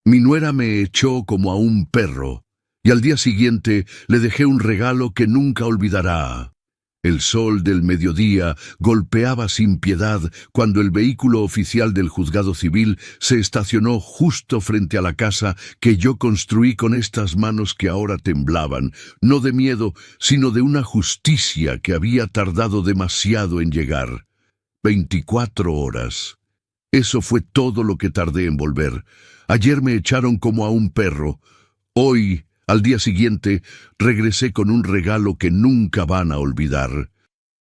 Mi nuera me echó como a un perro, y al día siguiente le dejé un regalo que nunca olvidará. El sol del mediodía golpeaba sin piedad cuando el vehículo oficial del juzgado civil se estacionó justo frente a la casa que yo construí con estas manos que ahora temblaban, no de miedo, sino de una justicia que había tardado demasiado en llegar. 24 horas. Eso fue todo lo que tardé en volver. Ayer me echaron como a un perro. Hoy, al día siguiente, regresé con un regalo que nunca van a olvidar.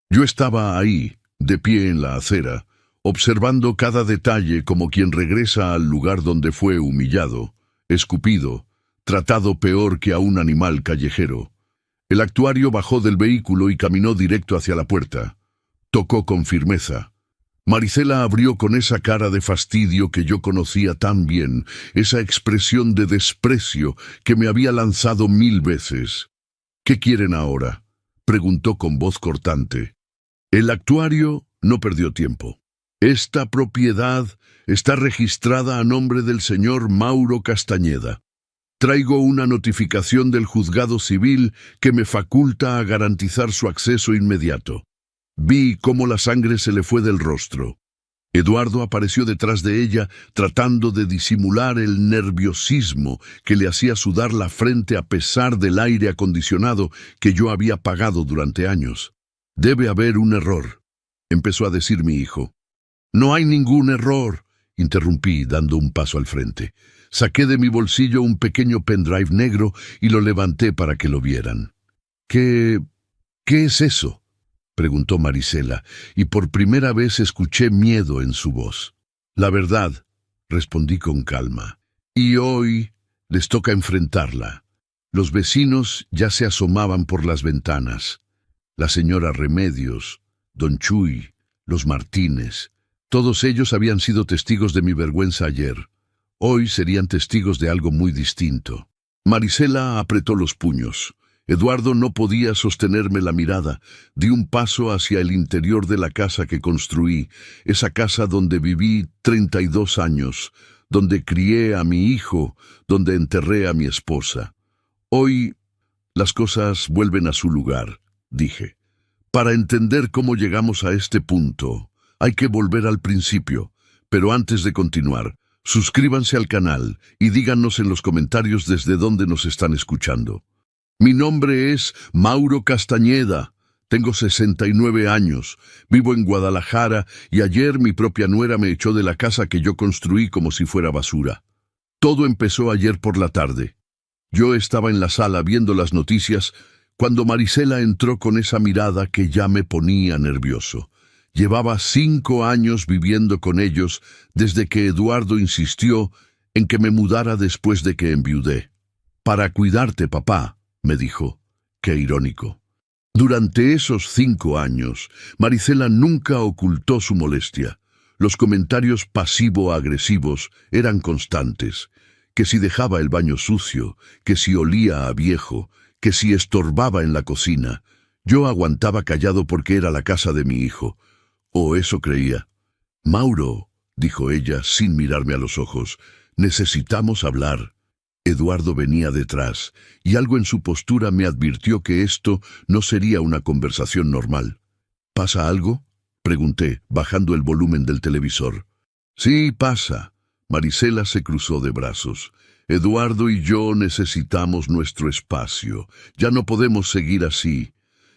Yo estaba ahí, de pie en la acera, observando cada detalle como quien regresa al lugar donde fue humillado, escupido, tratado peor que a un animal callejero. El actuario bajó del vehículo y caminó directo hacia la puerta. Tocó con firmeza. Marisela abrió con esa cara de fastidio que yo conocía tan bien, esa expresión de desprecio que me había lanzado 1000 veces. «¿Qué quieren ahora?», preguntó con voz cortante. El actuario no perdió tiempo. «Esta propiedad está registrada a nombre del señor Mauro Castañeda. Traigo una notificación del juzgado civil que me faculta a garantizar su acceso inmediato». Vi cómo la sangre se le fue del rostro. Eduardo apareció detrás de ella, tratando de disimular el nerviosismo que le hacía sudar la frente a pesar del aire acondicionado que yo había pagado durante años. «Debe haber un error», empezó a decir mi hijo. «No hay ningún error», interrumpí, dando un paso al frente. Saqué de mi bolsillo un pequeño pendrive negro y lo levanté para que lo vieran. ¿Qué es eso?», preguntó Marisela, y por primera vez escuché miedo en su voz. «La verdad», respondí con calma, «y hoy les toca enfrentarla». Los vecinos ya se asomaban por las ventanas. La señora Remedios, don Chuy, los Martínez, todos ellos habían sido testigos de mi vergüenza ayer. Hoy serían testigos de algo muy distinto. Marisela apretó los puños. Eduardo no podía sostenerme la mirada. Di un paso hacia el interior de la casa que construí, esa casa donde viví 32 años, donde crié a mi hijo, donde enterré a mi esposa. Hoy las cosas vuelven a su lugar, dije. Para entender cómo llegamos a este punto, hay que volver al principio. Pero antes de continuar, suscríbanse al canal y díganos en los comentarios desde dónde nos están escuchando. Mi nombre es Mauro Castañeda, tengo 69 años, vivo en Guadalajara y ayer mi propia nuera me echó de la casa que yo construí como si fuera basura. Todo empezó ayer por la tarde. Yo estaba en la sala viendo las noticias cuando Marisela entró con esa mirada que ya me ponía nervioso. Llevaba 5 años viviendo con ellos desde que Eduardo insistió en que me mudara después de que enviudé. «Para cuidarte, papá», me dijo. Qué irónico. Durante esos 5 años, Marisela nunca ocultó su molestia. Los comentarios pasivo-agresivos eran constantes. Que si dejaba el baño sucio, que si olía a viejo, que si estorbaba en la cocina. Yo aguantaba callado porque era la casa de mi hijo. O eso creía. «Mauro», dijo ella sin mirarme a los ojos, «necesitamos hablar». Eduardo venía detrás, y algo en su postura me advirtió que esto no sería una conversación normal. «¿Pasa algo?», pregunté, bajando el volumen del televisor. «Sí, pasa». Marisela se cruzó de brazos. «Eduardo y yo necesitamos nuestro espacio. Ya no podemos seguir así».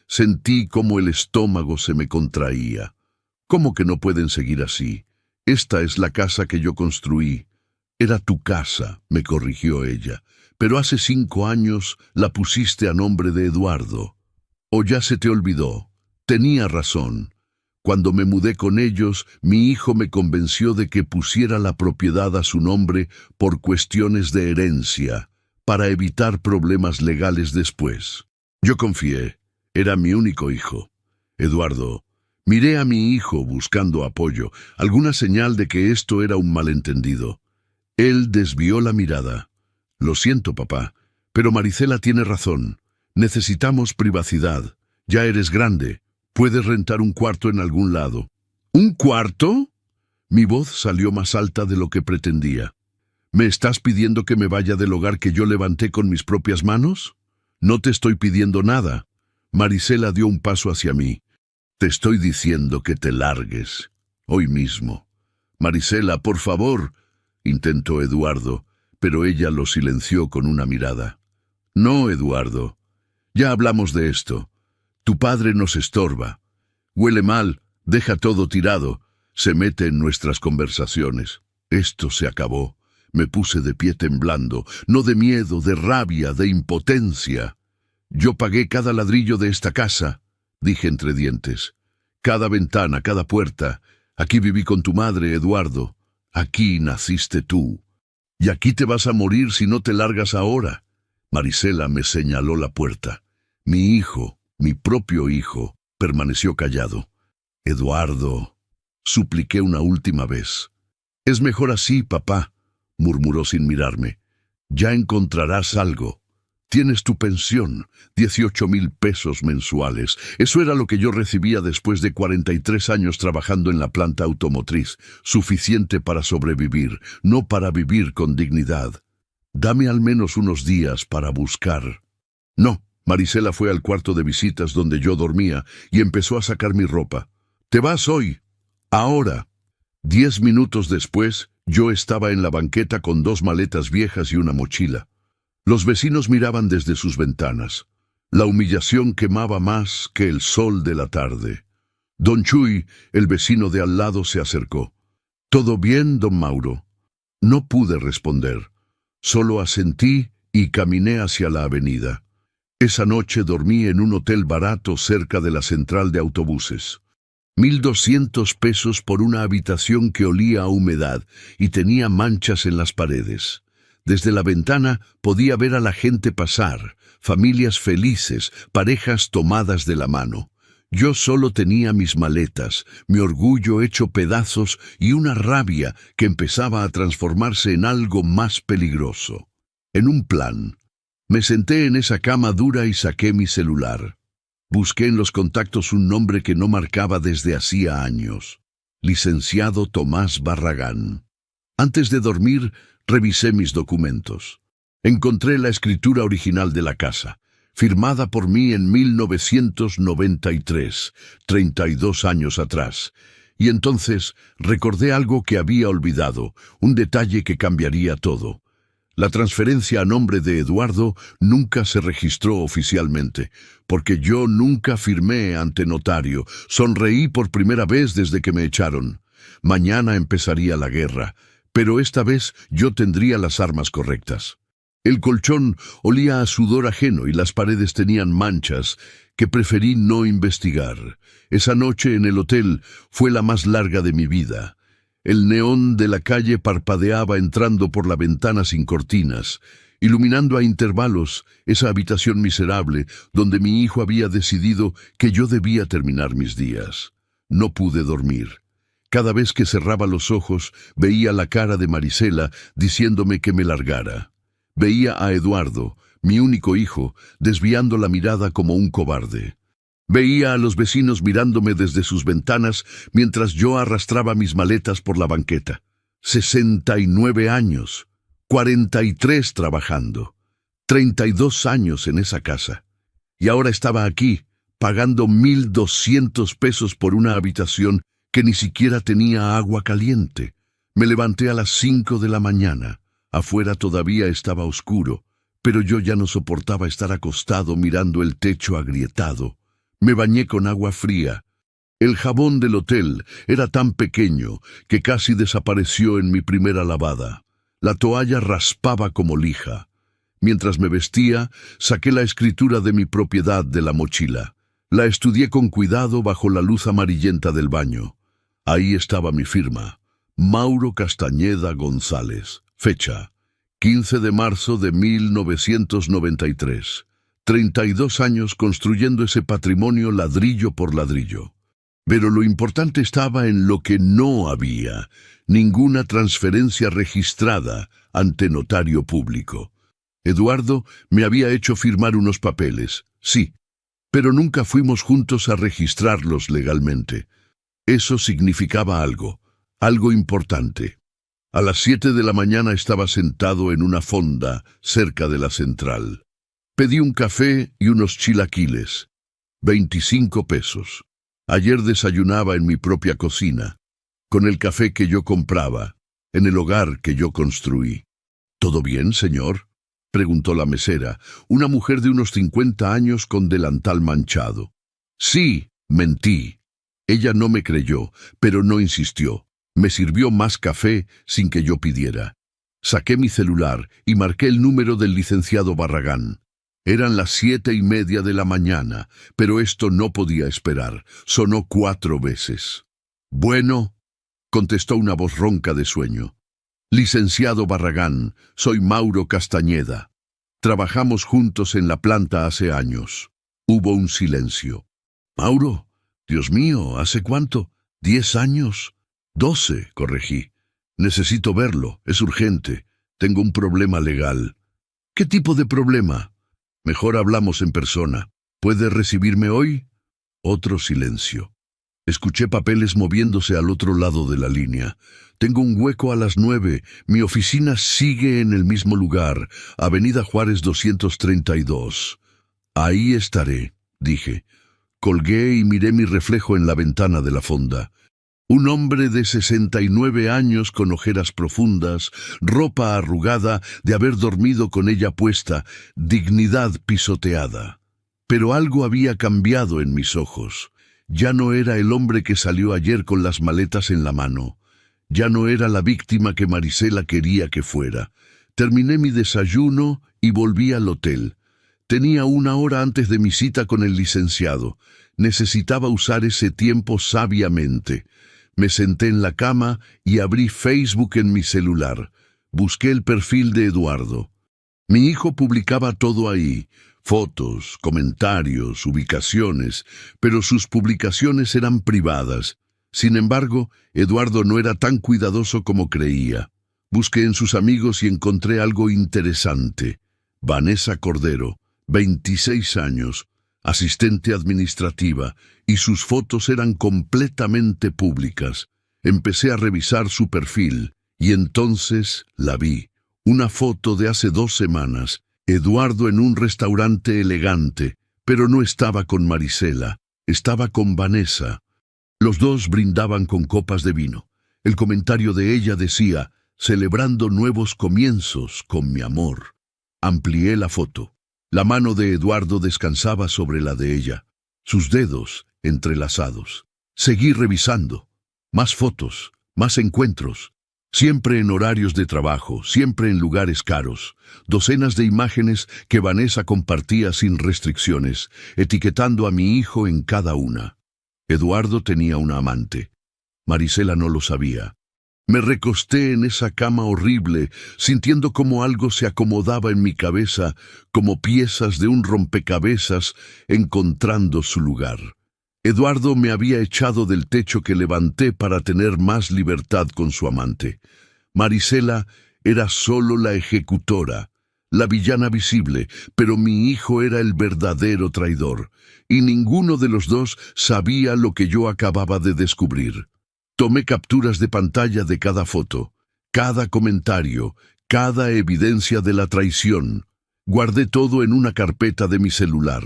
Sentí cómo el estómago se me contraía. «¿Cómo que no pueden seguir así? Esta es la casa que yo construí». «Era tu casa», me corrigió ella, «pero hace 5 años la pusiste a nombre de Eduardo». «¿O ya se te olvidó?». Tenía razón. Cuando me mudé con ellos, mi hijo me convenció de que pusiera la propiedad a su nombre por cuestiones de herencia, para evitar problemas legales después. Yo confié. Era mi único hijo. «Eduardo». Miré a mi hijo buscando apoyo, alguna señal de que esto era un malentendido. Él desvió la mirada. «Lo siento, papá, pero Marisela tiene razón. Necesitamos privacidad. Ya eres grande. Puedes rentar un cuarto en algún lado». «¿Un cuarto?». Mi voz salió más alta de lo que pretendía. ¿Me estás pidiendo que me vaya del hogar que yo levanté con mis propias manos? No te estoy pidiendo nada. Marisela dio un paso hacia mí. Te estoy diciendo que te largues. Hoy mismo. Marisela, por favor, intentó Eduardo, pero ella lo silenció con una mirada. No, Eduardo. Ya hablamos de esto. Tu padre nos estorba. Huele mal, deja todo tirado, se mete en nuestras conversaciones. Esto se acabó. Me puse de pie temblando, no de miedo, de rabia, de impotencia. Yo pagué cada ladrillo de esta casa, dije entre dientes. Cada ventana, cada puerta. Aquí viví con tu madre, Eduardo. Aquí naciste tú. Y aquí te vas a morir si no te largas ahora. Marisela me señaló la puerta. Mi hijo, mi propio hijo, permaneció callado. Eduardo, supliqué una última vez. Es mejor así, papá, murmuró sin mirarme. Ya encontrarás algo. Tienes tu pensión, 18,000 pesos mensuales. Eso era lo que yo recibía después de 43 años trabajando en la planta automotriz, suficiente para sobrevivir, no para vivir con dignidad. Dame al menos unos días para buscar. No, Marisela fue al cuarto de visitas donde yo dormía y empezó a sacar mi ropa. Te vas hoy, ahora. 10 minutos después, yo estaba en la banqueta con 2 maletas viejas y una mochila. Los vecinos miraban desde sus ventanas. La humillación quemaba más que el sol de la tarde. Don Chuy, el vecino de al lado, se acercó. ¿Todo bien, don Mauro? No pude responder. Solo asentí y caminé hacia la avenida. Esa noche dormí en un hotel barato cerca de la central de autobuses. 1,200 pesos por una habitación que olía a humedad y tenía manchas en las paredes. Desde la ventana podía ver a la gente pasar, familias felices, parejas tomadas de la mano. Yo solo tenía mis maletas, mi orgullo hecho pedazos y una rabia que empezaba a transformarse en algo más peligroso. En un plan, me senté en esa cama dura y saqué mi celular. Busqué en los contactos un nombre que no marcaba desde hacía años. Licenciado Tomás Barragán. Antes de dormir, revisé mis documentos. Encontré la escritura original de la casa, firmada por mí en 1993, 32 años atrás. Y entonces recordé algo que había olvidado, un detalle que cambiaría todo. La transferencia a nombre de Eduardo nunca se registró oficialmente, porque yo nunca firmé ante notario. Sonreí por primera vez desde que me echaron. Mañana empezaría la guerra, pero esta vez yo tendría las armas correctas. El colchón olía a sudor ajeno y las paredes tenían manchas que preferí no investigar. Esa noche en el hotel fue la más larga de mi vida. El neón de la calle parpadeaba entrando por la ventana sin cortinas, iluminando a intervalos esa habitación miserable donde mi hijo había decidido que yo debía terminar mis días. No pude dormir. Cada vez que cerraba los ojos, veía la cara de Marisela diciéndome que me largara. Veía a Eduardo, mi único hijo, desviando la mirada como un cobarde. Veía a los vecinos mirándome desde sus ventanas mientras yo arrastraba mis maletas por la banqueta. 69 años, 43 trabajando, 32 años en esa casa. Y ahora estaba aquí, pagando 1,200 pesos por una habitación que ni siquiera tenía agua caliente. Me levanté a las 5 de la mañana. Afuera todavía estaba oscuro, pero yo ya no soportaba estar acostado mirando el techo agrietado. Me bañé con agua fría. El jabón del hotel era tan pequeño que casi desapareció en mi primera lavada. La toalla raspaba como lija. Mientras me vestía, saqué la escritura de mi propiedad de la mochila. La estudié con cuidado bajo la luz amarillenta del baño. Ahí estaba mi firma, Mauro Castañeda González. Fecha, 15 de marzo de 1993. 32 años construyendo ese patrimonio ladrillo por ladrillo. Pero lo importante estaba en lo que no había, ninguna transferencia registrada ante notario público. Eduardo me había hecho firmar unos papeles, sí, pero nunca fuimos juntos a registrarlos legalmente. Eso significaba algo, algo importante. A las 7 de la mañana estaba sentado en una fonda cerca de la central. Pedí un café y unos chilaquiles. 25 pesos. Ayer desayunaba en mi propia cocina, con el café que yo compraba, en el hogar que yo construí. ¿Todo bien, señor?, preguntó la mesera, una mujer de unos 50 años con delantal manchado. Sí, mentí. Ella no me creyó, pero no insistió. Me sirvió más café sin que yo pidiera. Saqué mi celular y marqué el número del licenciado Barragán. Eran las 7:30 de la mañana, pero esto no podía esperar. Sonó 4 veces. Bueno, contestó una voz ronca de sueño. Licenciado Barragán, soy Mauro Castañeda. Trabajamos juntos en la planta hace años. Hubo un silencio. Mauro, Dios mío, ¿hace cuánto? ¿10 años? 12, corregí. Necesito verlo, es urgente. Tengo un problema legal. ¿Qué tipo de problema? Mejor hablamos en persona. ¿Puede recibirme hoy? Otro silencio. Escuché papeles moviéndose al otro lado de la línea. Tengo un hueco a las 9. Mi oficina sigue en el mismo lugar, Avenida Juárez 232. Ahí estaré, dije. Colgué y miré mi reflejo en la ventana de la fonda. Un hombre de 69 años con ojeras profundas, ropa arrugada de haber dormido con ella puesta, dignidad pisoteada. Pero algo había cambiado en mis ojos. Ya no era el hombre que salió ayer con las maletas en la mano. Ya no era la víctima que Marisela quería que fuera. Terminé mi desayuno y volví al hotel. Tenía 1 hora antes de mi cita con el licenciado. Necesitaba usar ese tiempo sabiamente. Me senté en la cama y abrí Facebook en mi celular. Busqué el perfil de Eduardo. Mi hijo publicaba todo ahí, fotos, comentarios, ubicaciones, pero sus publicaciones eran privadas. Sin embargo, Eduardo no era tan cuidadoso como creía. Busqué en sus amigos y encontré algo interesante. Vanessa Cordero, 26 años, asistente administrativa, y sus fotos eran completamente públicas. Empecé a revisar su perfil, y entonces la vi. Una foto de hace 2 semanas, Eduardo en un restaurante elegante, pero no estaba con Marisela, estaba con Vanessa. Los dos brindaban con copas de vino. El comentario de ella decía, celebrando nuevos comienzos con mi amor. Amplié la foto. La mano de Eduardo descansaba sobre la de ella, sus dedos entrelazados. Seguí revisando. Más fotos, más encuentros. Siempre en horarios de trabajo, siempre en lugares caros. Docenas de imágenes que Vanessa compartía sin restricciones, etiquetando a mi hijo en cada una. Eduardo tenía una amante. Marisela no lo sabía. Me recosté en esa cama horrible, sintiendo como algo se acomodaba en mi cabeza, como piezas de un rompecabezas encontrando su lugar. Eduardo me había echado del techo que levanté para tener más libertad con su amante. Marisela era solo la ejecutora, la villana visible, pero mi hijo era el verdadero traidor, y ninguno de los dos sabía lo que yo acababa de descubrir. Tomé capturas de pantalla de cada foto, cada comentario, cada evidencia de la traición. Guardé todo en una carpeta de mi celular.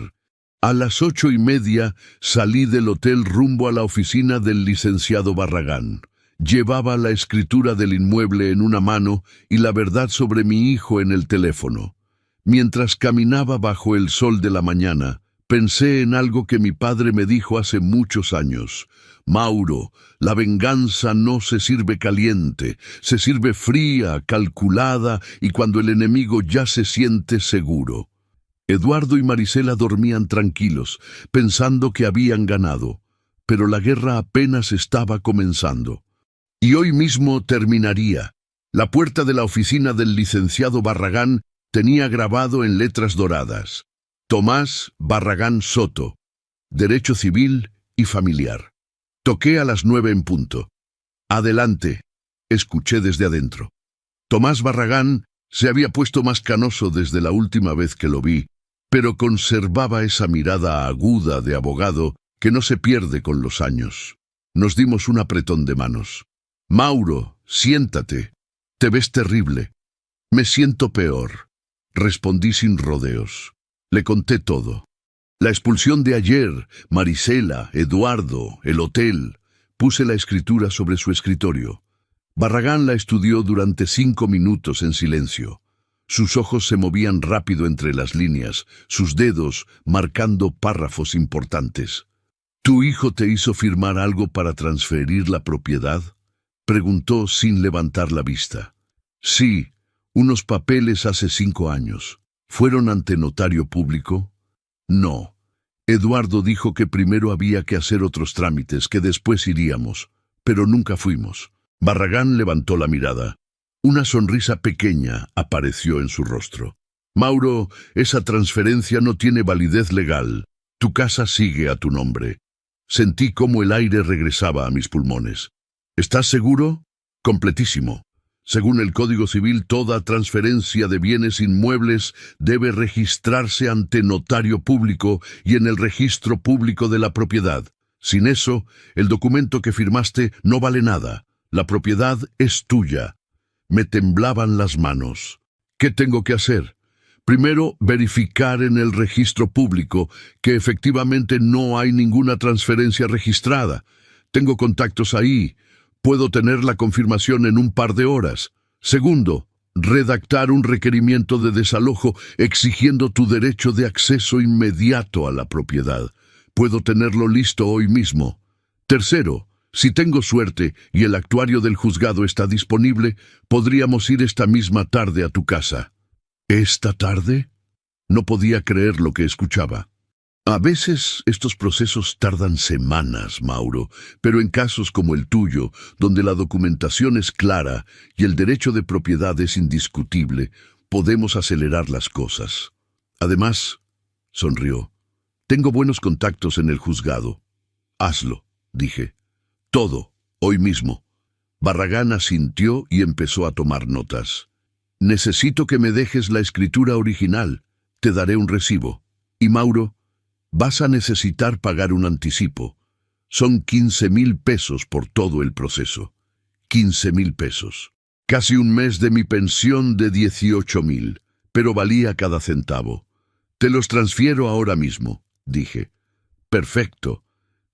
A las 8:30 salí del hotel rumbo a la oficina del licenciado Barragán. Llevaba la escritura del inmueble en una mano y la verdad sobre mi hijo en el teléfono. Mientras caminaba bajo el sol de la mañana, pensé en algo que mi padre me dijo hace muchos años. Mauro, la venganza no se sirve caliente, se sirve fría, calculada y cuando el enemigo ya se siente seguro. Eduardo y Marisela dormían tranquilos, pensando que habían ganado, pero la guerra apenas estaba comenzando. Y hoy mismo terminaría. La puerta de la oficina del licenciado Barragán tenía grabado en letras doradas: Tomás Barragán Soto, Derecho Civil y Familiar. Toqué a las 9 en punto. Adelante, escuché desde adentro. Tomás Barragán se había puesto más canoso desde la última vez que lo vi, pero conservaba esa mirada aguda de abogado que no se pierde con los años. Nos dimos un apretón de manos. Mauro, siéntate, Te ves terrible. Me siento peor. Respondí sin rodeos. Le conté todo. La expulsión de ayer, Marisela, Eduardo, el hotel. Puse la escritura sobre su escritorio. Barragán la estudió durante 5 minutos en silencio. Sus ojos se movían rápido entre las líneas, sus dedos marcando párrafos importantes. ¿Tu hijo te hizo firmar algo para transferir la propiedad?, preguntó sin levantar la vista. Sí, unos papeles hace 5 años. ¿Fueron ante notario público? No. Eduardo dijo que primero había que hacer otros trámites, que después iríamos, pero nunca fuimos. Barragán levantó la mirada. Una sonrisa pequeña apareció en su rostro. Mauro, esa transferencia no tiene validez legal. Tu casa sigue a tu nombre. Sentí cómo el aire regresaba a mis pulmones. ¿Estás seguro? Completísimo. Según el Código Civil, toda transferencia de bienes inmuebles debe registrarse ante notario público y en el registro público de la propiedad. Sin eso, el documento que firmaste no vale nada. La propiedad es tuya. Me temblaban las manos. ¿Qué tengo que hacer? Primero, verificar en el registro público que efectivamente no hay ninguna transferencia registrada. Tengo contactos ahí. Puedo tener la confirmación en un par de horas. Segundo, redactar un requerimiento de desalojo exigiendo tu derecho de acceso inmediato a la propiedad. Puedo tenerlo listo hoy mismo. Tercero, si tengo suerte y el actuario del juzgado está disponible, podríamos ir esta misma tarde a tu casa. ¿Esta tarde? No podía creer lo que escuchaba. A veces estos procesos tardan semanas, Mauro, pero en casos como el tuyo, donde la documentación es clara y el derecho de propiedad es indiscutible, podemos acelerar las cosas. Además, sonrió, tengo buenos contactos en el juzgado. Hazlo, dije. Todo, hoy mismo. Barragán asintió y empezó a tomar notas. Necesito que me dejes la escritura original. Te daré un recibo. Y Mauro, vas a necesitar pagar un anticipo. Son 15,000 pesos por todo el proceso. 15,000 pesos. Casi un mes de mi pensión de 18,000, pero valía cada centavo. Te los transfiero ahora mismo, dije. Perfecto.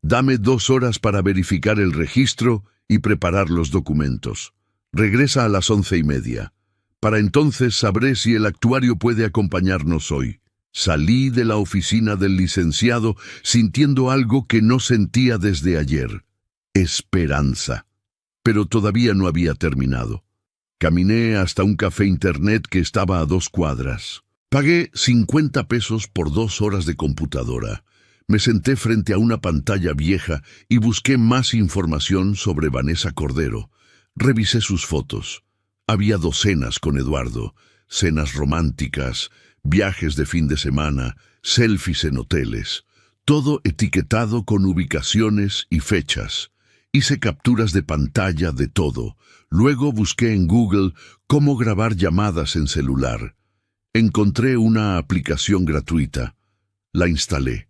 Dame 2 horas para verificar el registro y preparar los documentos. Regresa a las 11:30. Para entonces sabré si el actuario puede acompañarnos hoy. Salí de la oficina del licenciado sintiendo algo que no sentía desde ayer. Esperanza. Pero todavía no había terminado. Caminé hasta un café internet que estaba a 2 cuadras. Pagué 50 pesos por 2 horas de computadora. Me senté frente a una pantalla vieja y busqué más información sobre Vanessa Cordero. Revisé sus fotos. Había docenas con Eduardo, cenas románticas, viajes de fin de semana, selfies en hoteles, todo etiquetado con ubicaciones y fechas. Hice capturas de pantalla de todo. Luego busqué en Google cómo grabar llamadas en celular. Encontré una aplicación gratuita. La instalé.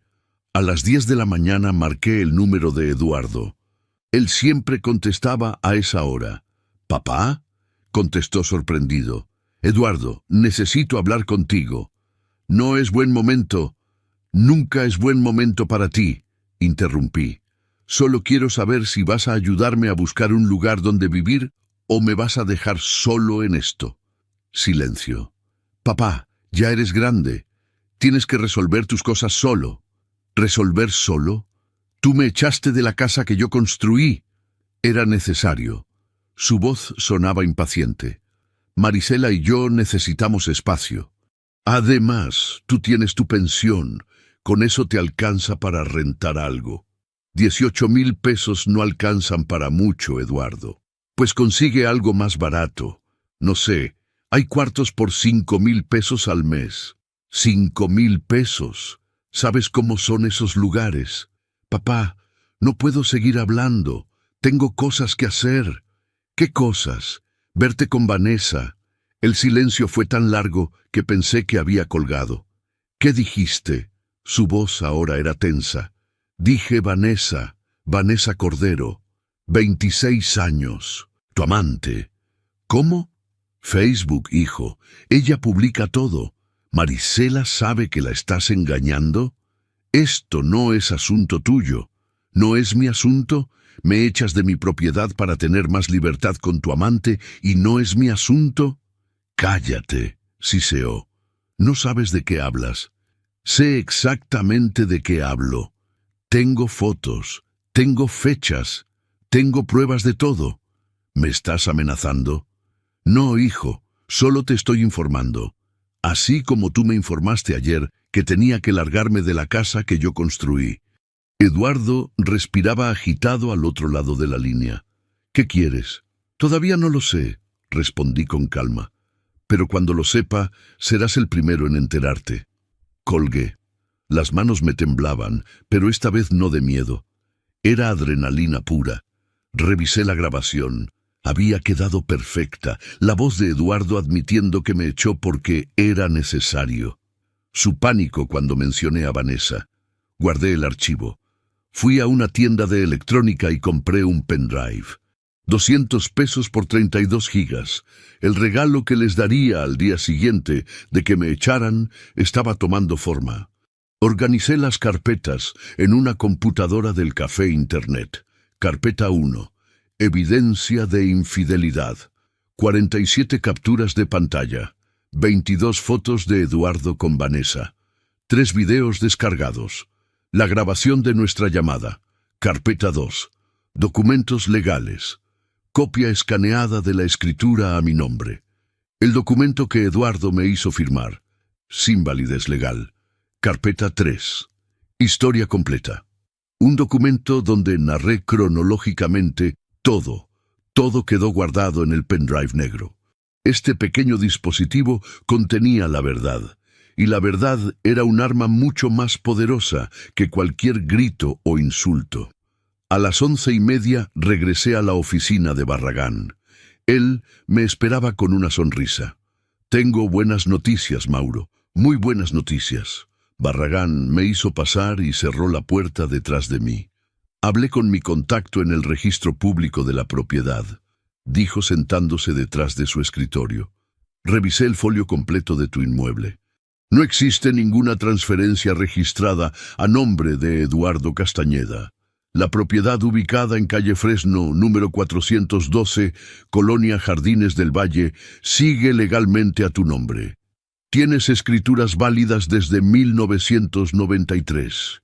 A las 10 de la mañana marqué el número de Eduardo. Él siempre contestaba a esa hora. ¿Papá?, contestó sorprendido. Eduardo, necesito hablar contigo. No es buen momento. Nunca es buen momento para ti, interrumpí. Solo quiero saber si vas a ayudarme a buscar un lugar donde vivir o me vas a dejar solo en esto. Silencio. Papá, ya eres grande. Tienes que resolver tus cosas solo. ¿Resolver solo? Tú me echaste de la casa que yo construí. Era necesario. Su voz sonaba impaciente. Marisela y yo necesitamos espacio. Además, tú tienes tu pensión. Con eso te alcanza para rentar algo. 18,000 pesos no alcanzan para mucho, Eduardo. Pues consigue algo más barato. No sé, hay cuartos por 5,000 pesos al mes. 5,000 pesos. ¿Sabes cómo son esos lugares? Papá, no puedo seguir hablando. Tengo cosas que hacer. ¿Qué cosas? Verte con Vanessa. El silencio fue tan largo que pensé que había colgado. ¿Qué dijiste? Su voz ahora era tensa. Dije Vanessa, Vanessa Cordero. 26 años. Tu amante. ¿Cómo? Facebook, hijo. Ella publica todo. ¿Marisela sabe que la estás engañando? Esto no es asunto tuyo. ¿No es mi asunto? Me echas de mi propiedad para tener más libertad con tu amante y no es mi asunto. Cállate, siseó. No sabes de qué hablas. Sé exactamente de qué hablo. Tengo fotos, tengo fechas, tengo pruebas de todo. ¿Me estás amenazando? No, hijo, solo te estoy informando. Así como tú me informaste ayer que tenía que largarme de la casa que yo construí. Eduardo respiraba agitado al otro lado de la línea. ¿Qué quieres? Todavía no lo sé, respondí con calma. Pero cuando lo sepa, serás el primero en enterarte. Colgué. Las manos me temblaban, pero esta vez no de miedo. Era adrenalina pura. Revisé la grabación. Había quedado perfecta, la voz de Eduardo admitiendo que me echó porque era necesario. Su pánico cuando mencioné a Vanessa. Guardé el archivo. Fui a una tienda de electrónica y compré un pendrive. 200 pesos por 32 gigas. El regalo que les daría al día siguiente de que me echaran estaba tomando forma. Organicé las carpetas en una computadora del café internet. Carpeta 1. Evidencia de infidelidad. 47 capturas de pantalla. 22 fotos de Eduardo con Vanessa. 3 videos descargados. La grabación de nuestra llamada. Carpeta 2. Documentos legales. Copia escaneada de la escritura a mi nombre. El documento que Eduardo me hizo firmar. Sin validez legal. Carpeta 3. Historia completa. Un documento donde narré cronológicamente todo quedó guardado en el pendrive negro. Este pequeño dispositivo contenía la verdad, y la verdad era un arma mucho más poderosa que cualquier grito o insulto. A las 11:30 regresé a la oficina de Barragán. Él me esperaba con una sonrisa. Tengo buenas noticias, Mauro, muy buenas noticias. Barragán me hizo pasar y cerró la puerta detrás de mí. Hablé con mi contacto en el registro público de la propiedad, dijo sentándose detrás de su escritorio. Revisé el folio completo de tu inmueble. No existe ninguna transferencia registrada a nombre de Eduardo Castañeda. La propiedad ubicada en calle Fresno, número 412, Colonia Jardines del Valle, sigue legalmente a tu nombre. Tienes escrituras válidas desde 1993.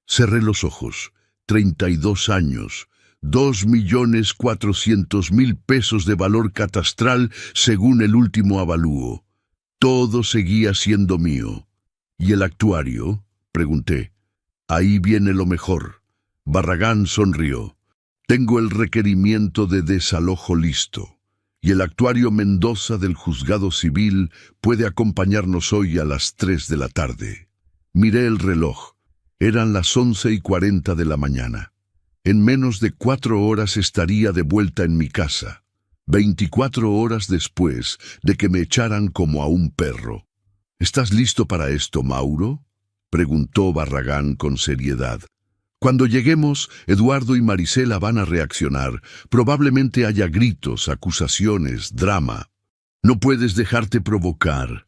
Cerré los ojos. 32 años, 2.400.000 pesos de valor catastral según el último avalúo. Todo seguía siendo mío. ¿Y el actuario? Pregunté. Ahí viene lo mejor. Barragán sonrió. Tengo el requerimiento de desalojo listo. Y el actuario Mendoza del juzgado civil puede acompañarnos hoy a las 3 de la tarde. Miré el reloj. Eran las 11:40 de la mañana. En menos de 4 horas estaría de vuelta en mi casa. 24 horas después de que me echaran como a un perro. ¿Estás listo para esto, Mauro?, preguntó Barragán con seriedad. Cuando lleguemos, Eduardo y Marisela van a reaccionar. Probablemente haya gritos, acusaciones, drama. No puedes dejarte provocar.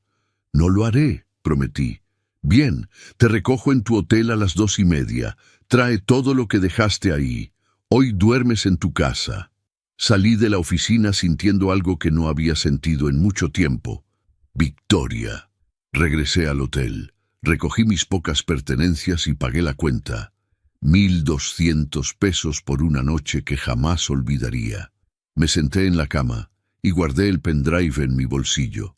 No lo haré, prometí. Bien, te recojo en tu hotel a las 2:30. Trae todo lo que dejaste ahí. Hoy duermes en tu casa. Salí de la oficina sintiendo algo que no había sentido en mucho tiempo. Victoria. Regresé al hotel. Recogí mis pocas pertenencias y pagué la cuenta. 1.200 pesos por una noche que jamás olvidaría. Me senté en la cama y guardé el pendrive en mi bolsillo.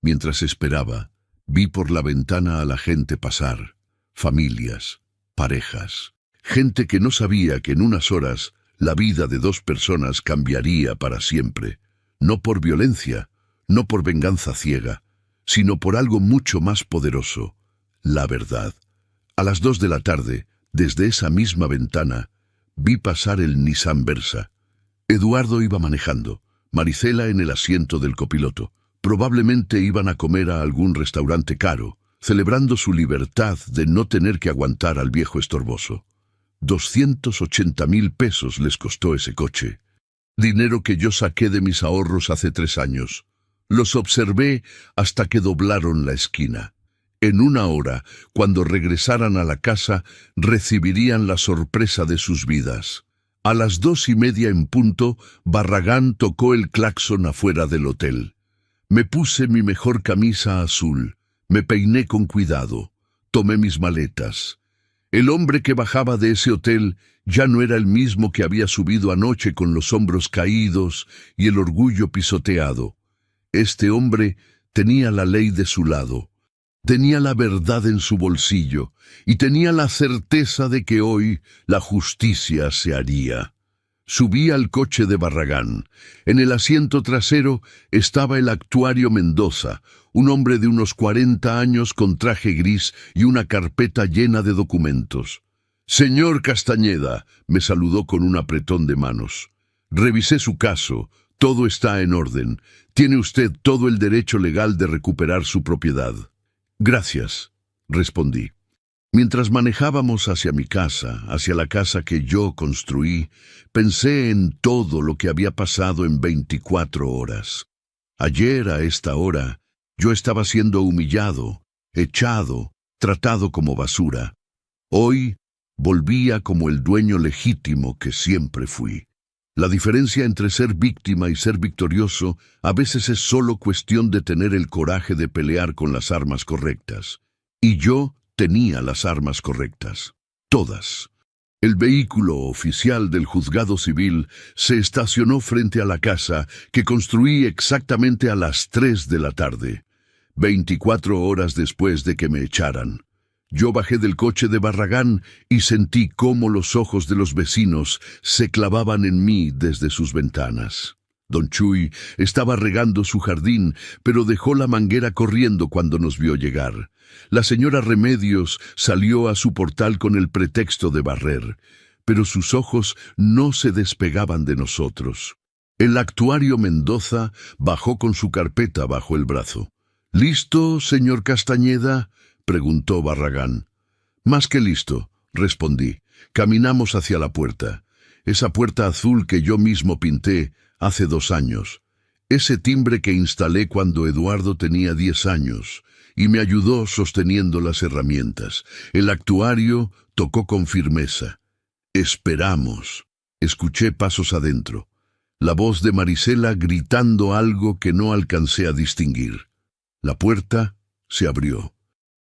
Mientras esperaba, vi por la ventana a la gente pasar, familias, parejas, gente que no sabía que en unas horas la vida de 2 personas cambiaría para siempre, no por violencia, no por venganza ciega, sino por algo mucho más poderoso, la verdad. A las 2 de la tarde, desde esa misma ventana, vi pasar el Nissan Versa. Eduardo iba manejando, Marisela en el asiento del copiloto. Probablemente iban a comer a algún restaurante caro, celebrando su libertad de no tener que aguantar al viejo estorboso. 280.000 pesos les costó ese coche. Dinero que yo saqué de mis ahorros hace 3 años. Los observé hasta que doblaron la esquina. En una hora, cuando regresaran a la casa, recibirían la sorpresa de sus vidas. A las 2:30 en punto, Barragán tocó el claxon afuera del hotel. Me puse mi mejor camisa azul, me peiné con cuidado, tomé mis maletas. El hombre que bajaba de ese hotel ya no era el mismo que había subido anoche con los hombros caídos y el orgullo pisoteado. Este hombre tenía la ley de su lado. Tenía la verdad en su bolsillo y tenía la certeza de que hoy la justicia se haría. Subí al coche de Barragán. En el asiento trasero estaba el actuario Mendoza, un hombre de unos 40 años con traje gris y una carpeta llena de documentos. «Señor Castañeda», me saludó con un apretón de manos. «Revisé su caso. Todo está en orden. Tiene usted todo el derecho legal de recuperar su propiedad». «Gracias», respondí. Mientras manejábamos hacia mi casa, hacia la casa que yo construí, pensé en todo lo que había pasado en 24 horas. Ayer, a esta hora, yo estaba siendo humillado, echado, tratado como basura. Hoy, volvía como el dueño legítimo que siempre fui. La diferencia entre ser víctima y ser victorioso a veces es solo cuestión de tener el coraje de pelear con las armas correctas. Y yo tenía las armas correctas. Todas. El vehículo oficial del juzgado civil se estacionó frente a la casa que construí exactamente a las 3 de la tarde, 24 horas después de que me echaran. Yo bajé del coche de Barragán y sentí cómo los ojos de los vecinos se clavaban en mí desde sus ventanas. Don Chuy estaba regando su jardín, pero dejó la manguera corriendo cuando nos vio llegar. La señora Remedios salió a su portal con el pretexto de barrer, pero sus ojos no se despegaban de nosotros. El actuario Mendoza bajó con su carpeta bajo el brazo. «¿Listo, señor Castañeda?», preguntó Barragán. «Más que listo», respondí. Caminamos hacia la puerta. Esa puerta azul que yo mismo pinté hace 2 años. Ese timbre que instalé cuando Eduardo tenía 10 años y me ayudó sosteniendo las herramientas. El actuario tocó con firmeza. «Esperamos». Escuché pasos adentro. La voz de Marisela gritando algo que no alcancé a distinguir. La puerta se abrió.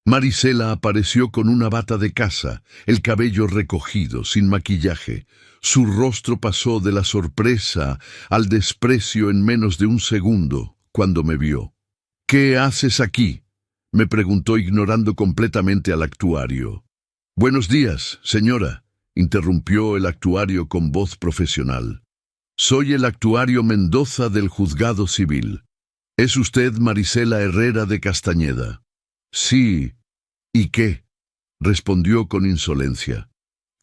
Marisela apareció con una bata de casa, el cabello recogido, sin maquillaje. Su rostro pasó de la sorpresa al desprecio en menos de un segundo cuando me vio. «¿Qué haces aquí?», me preguntó ignorando completamente al actuario. «Buenos días, señora», interrumpió el actuario con voz profesional. «Soy el actuario Mendoza del juzgado civil. ¿Es usted Marisela Herrera de Castañeda?» «Sí». «¿Y qué?», respondió con insolencia.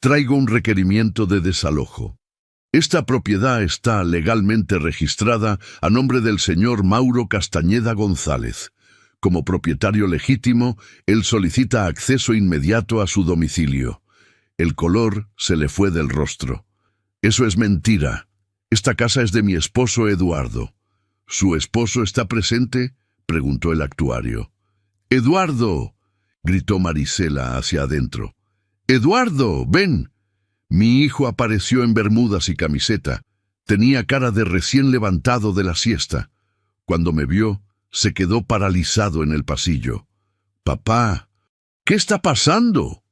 «Traigo un requerimiento de desalojo. Esta propiedad está legalmente registrada a nombre del señor Mauro Castañeda González. Como propietario legítimo, él solicita acceso inmediato a su domicilio». El color se le fue del rostro. «Eso es mentira. Esta casa es de mi esposo Eduardo». «¿Su esposo está presente?», preguntó el actuario. «¡Eduardo!», gritó Marisela hacia adentro. «¡Eduardo, ven!». Mi hijo apareció en bermudas y camiseta. Tenía cara de recién levantado de la siesta. Cuando me vio, se quedó paralizado en el pasillo. «Papá, ¿qué está pasando?».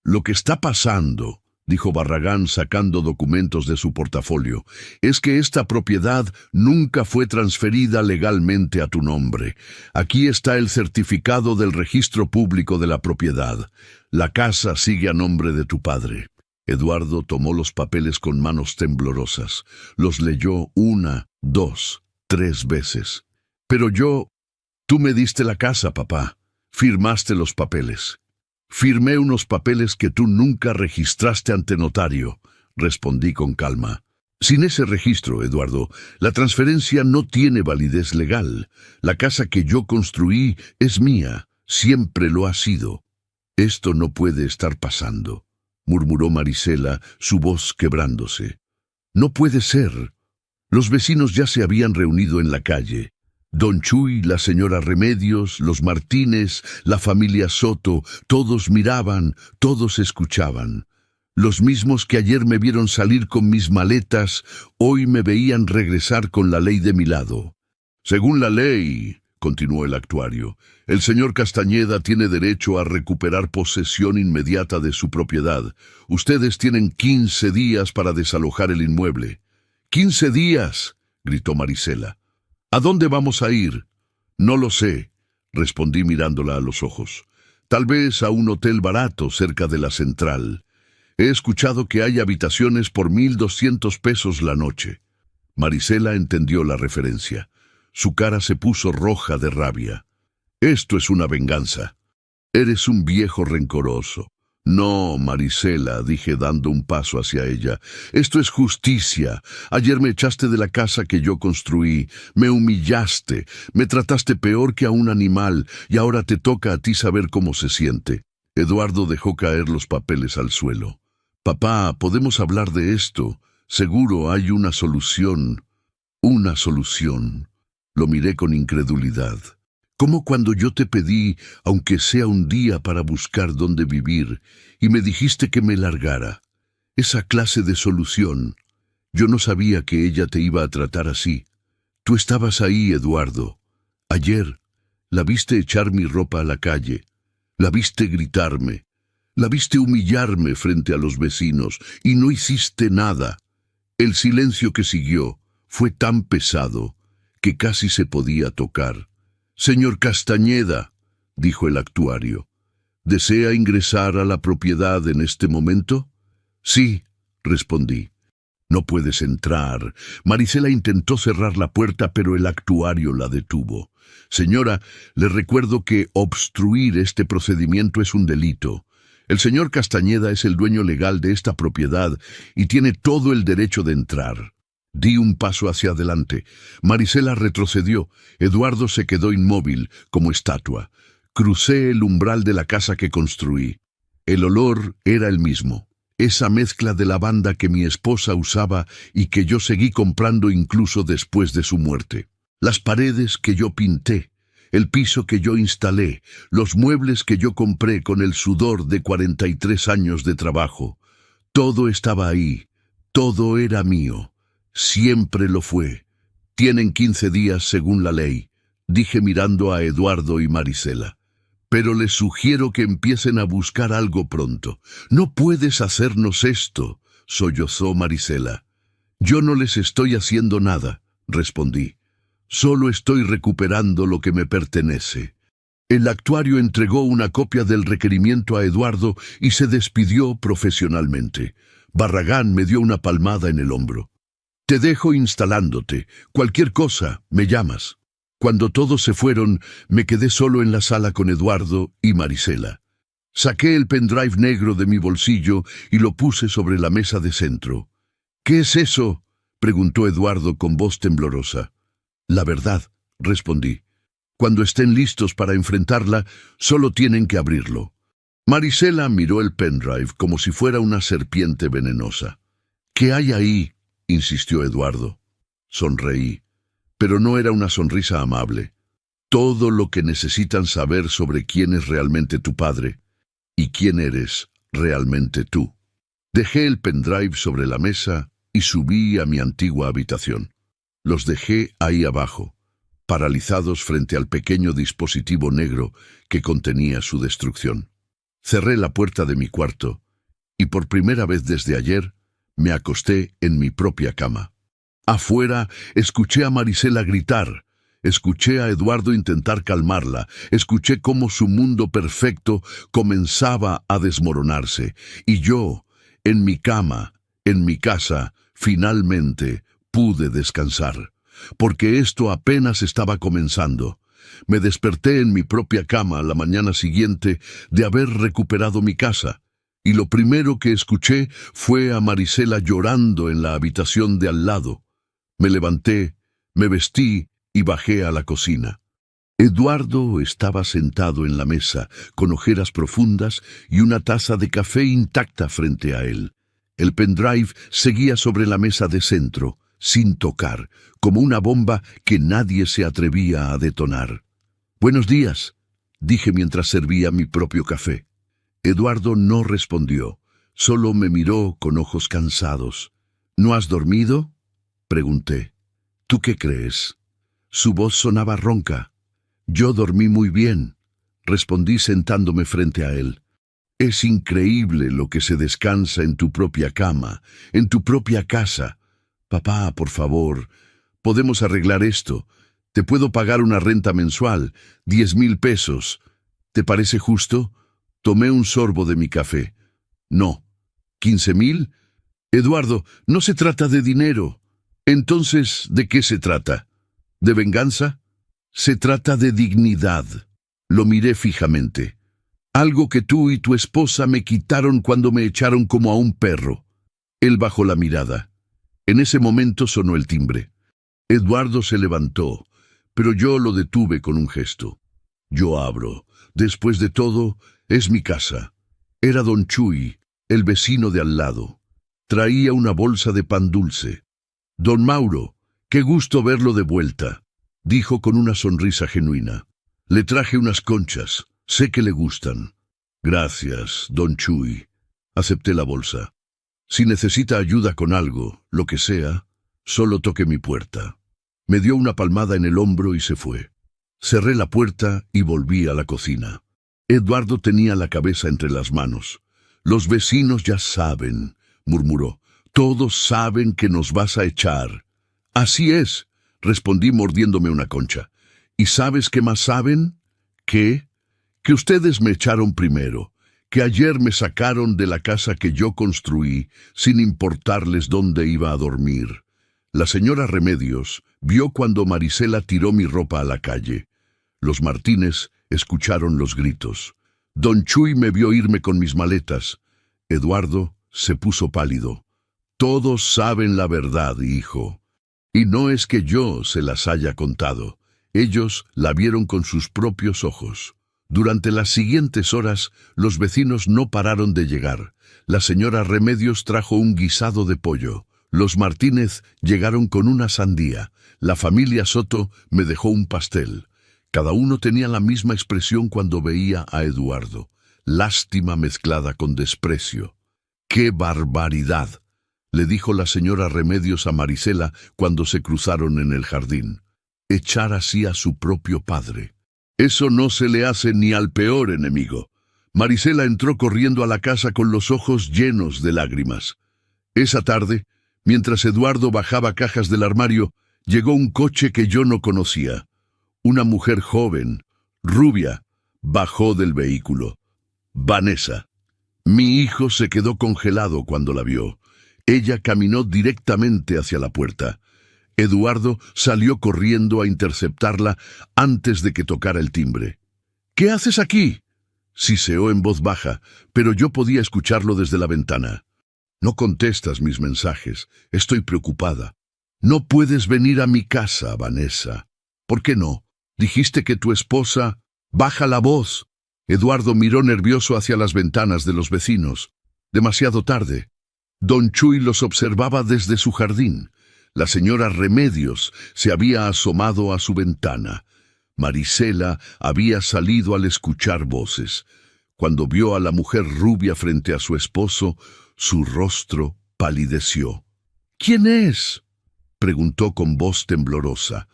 «Lo que está pasando», dijo Barragán sacando documentos de su portafolio, «es que esta propiedad nunca fue transferida legalmente a tu nombre. Aquí está el certificado del registro público de la propiedad. La casa sigue a nombre de tu padre». Eduardo tomó los papeles con manos temblorosas. Los leyó 1, 2, 3 veces. «Tú me diste la casa, papá. Firmaste los papeles». «Firmé unos papeles que tú nunca registraste ante notario», respondí con calma. «Sin ese registro, Eduardo, la transferencia no tiene validez legal. La casa que yo construí es mía, siempre lo ha sido». «Esto no puede estar pasando», murmuró Marisela, su voz quebrándose. «No puede ser». Los vecinos ya se habían reunido en la calle. Don Chuy, la señora Remedios, los Martínez, la familia Soto, todos miraban, todos escuchaban. Los mismos que ayer me vieron salir con mis maletas, hoy me veían regresar con la ley de mi lado. Según la ley, continuó el actuario, el señor Castañeda tiene derecho a recuperar posesión inmediata de su propiedad. Ustedes tienen 15 días para desalojar el inmueble. ¡15 días! Gritó Marisela. ¿A dónde vamos a ir? No lo sé, respondí mirándola a los ojos. Tal vez a un hotel barato cerca de la central. He escuchado que hay habitaciones por 1,200 pesos la noche. Marisela entendió la referencia. Su cara se puso roja de rabia. Esto es una venganza. Eres un viejo rencoroso. No, Marisela, dije dando un paso hacia ella. Esto es justicia. Ayer me echaste de la casa que yo construí. Me humillaste. Me trataste peor que a un animal. Y ahora te toca a ti saber cómo se siente. Eduardo dejó caer los papeles al suelo. Papá, podemos hablar de esto. Seguro hay una solución. Una solución. Lo miré con incredulidad. Como cuando yo te pedí, aunque sea un día para buscar dónde vivir, y me dijiste que me largara. Esa clase de solución. Yo no sabía que ella te iba a tratar así. Tú estabas ahí, Eduardo. Ayer, la viste echar mi ropa a la calle. La viste gritarme. La viste humillarme frente a los vecinos, y no hiciste nada. El silencio que siguió fue tan pesado que casi se podía tocar. Señor Castañeda, dijo el actuario, ¿desea ingresar a la propiedad en este momento? Sí, respondí. No puedes entrar. Marisela intentó cerrar la puerta, pero el actuario la detuvo. Señora, le recuerdo que obstruir este procedimiento es un delito. El señor Castañeda es el dueño legal de esta propiedad y tiene todo el derecho de entrar. Di un paso hacia adelante. Marisela retrocedió. Eduardo se quedó inmóvil, como estatua. Crucé el umbral de la casa que construí. El olor era el mismo. Esa mezcla de lavanda que mi esposa usaba y que yo seguí comprando incluso después de su muerte. Las paredes que yo pinté, el piso que yo instalé, los muebles que yo compré con el sudor de 43 años de trabajo. Todo estaba ahí. Todo era mío. Siempre lo fue. Tienen 15 días según la ley, dije mirando a Eduardo y Marisela. Pero les sugiero que empiecen a buscar algo pronto. No puedes hacernos esto, sollozó Marisela. Yo no les estoy haciendo nada, respondí. Solo estoy recuperando lo que me pertenece. El actuario entregó una copia del requerimiento a Eduardo y se despidió profesionalmente. Barragán me dio una palmada en el hombro. Te dejo instalándote. Cualquier cosa, me llamas. Cuando todos se fueron, me quedé solo en la sala con Eduardo y Marisela. Saqué el pendrive negro de mi bolsillo y lo puse sobre la mesa de centro. ¿Qué es eso?, preguntó Eduardo con voz temblorosa. La verdad, respondí. Cuando estén listos para enfrentarla, solo tienen que abrirlo. Marisela miró el pendrive como si fuera una serpiente venenosa. ¿Qué hay ahí?, insistió Eduardo. Sonreí, pero no era una sonrisa amable. Todo lo que necesitan saber sobre quién es realmente tu padre y quién eres realmente tú. Dejé el pendrive sobre la mesa y subí a mi antigua habitación. Los dejé ahí abajo, paralizados frente al pequeño dispositivo negro que contenía su destrucción. Cerré la puerta de mi cuarto y por primera vez desde ayer me acosté en mi propia cama. Afuera escuché a Marisela gritar, escuché a Eduardo intentar calmarla, escuché cómo su mundo perfecto comenzaba a desmoronarse, y yo, en mi cama, en mi casa, finalmente pude descansar, porque esto apenas estaba comenzando. Me desperté en mi propia cama la mañana siguiente de haber recuperado mi casa, y lo primero que escuché fue a Marisela llorando en la habitación de al lado. Me levanté, me vestí y bajé a la cocina. Eduardo estaba sentado en la mesa, con ojeras profundas y una taza de café intacta frente a él. El pendrive seguía sobre la mesa de centro, sin tocar, como una bomba que nadie se atrevía a detonar. «Buenos días», dije mientras servía mi propio café. Eduardo no respondió, solo me miró con ojos cansados. «¿No has dormido?», pregunté. «¿Tú qué crees?». Su voz sonaba ronca. «Yo dormí muy bien», respondí sentándome frente a él. «Es increíble lo que se descansa en tu propia cama, en tu propia casa. Papá, por favor, podemos arreglar esto. Te puedo pagar una renta mensual, 10,000 pesos. ¿Te parece justo?». Tomé un sorbo de mi café. «No». «¿15,000? Eduardo, no se trata de dinero». «Entonces, ¿de qué se trata? ¿De venganza?». «Se trata de dignidad». Lo miré fijamente. «Algo que tú y tu esposa me quitaron cuando me echaron como a un perro». Él bajó la mirada. En ese momento sonó el timbre. Eduardo se levantó, pero yo lo detuve con un gesto. «Yo abro. Después de todo, es mi casa». Era don Chuy, el vecino de al lado. Traía una bolsa de pan dulce. «Don Mauro, qué gusto verlo de vuelta», dijo con una sonrisa genuina. «Le traje unas conchas. Sé que le gustan». «Gracias, don Chuy». Acepté la bolsa. «Si necesita ayuda con algo, lo que sea, solo toque mi puerta». Me dio una palmada en el hombro y se fue. Cerré la puerta y volví a la cocina. Eduardo tenía la cabeza entre las manos. «Los vecinos ya saben», murmuró. «Todos saben que nos vas a echar». «Así es», respondí mordiéndome una concha. «¿Y sabes qué más saben?». «¿Qué?». «Que ustedes me echaron primero, que ayer me sacaron de la casa que yo construí, sin importarles dónde iba a dormir». La señora Remedios vio cuando Marisela tiró mi ropa a la calle. Los Martínez escucharon los gritos. Don Chuy me vio irme con mis maletas. Eduardo se puso pálido. «Todos saben la verdad, hijo. Y no es que yo se las haya contado. Ellos la vieron con sus propios ojos». Durante las siguientes horas, los vecinos no pararon de llegar. La señora Remedios trajo un guisado de pollo. Los Martínez llegaron con una sandía. La familia Soto me dejó un pastel. Cada uno tenía la misma expresión cuando veía a Eduardo. Lástima mezclada con desprecio. «¡Qué barbaridad!», le dijo la señora Remedios a Marisela cuando se cruzaron en el jardín. «Echar así a su propio padre. Eso no se le hace ni al peor enemigo». Marisela entró corriendo a la casa con los ojos llenos de lágrimas. Esa tarde, mientras Eduardo bajaba cajas del armario, llegó un coche que yo no conocía. Una mujer joven, rubia, bajó del vehículo. Vanessa. Mi hijo se quedó congelado cuando la vio. Ella caminó directamente hacia la puerta. Eduardo salió corriendo a interceptarla antes de que tocara el timbre. «¿Qué haces aquí?», siseó en voz baja, pero yo podía escucharlo desde la ventana. «No contestas mis mensajes. Estoy preocupada». «No puedes venir a mi casa, Vanessa». «¿Por qué no? Dijiste que tu esposa...». «Baja la voz». Eduardo miró nervioso hacia las ventanas de los vecinos. Demasiado tarde. Don Chuy los observaba desde su jardín. La señora Remedios se había asomado a su ventana. Marisela había salido al escuchar voces. Cuando vio a la mujer rubia frente a su esposo, su rostro palideció. «¿Quién es?», preguntó con voz temblorosa.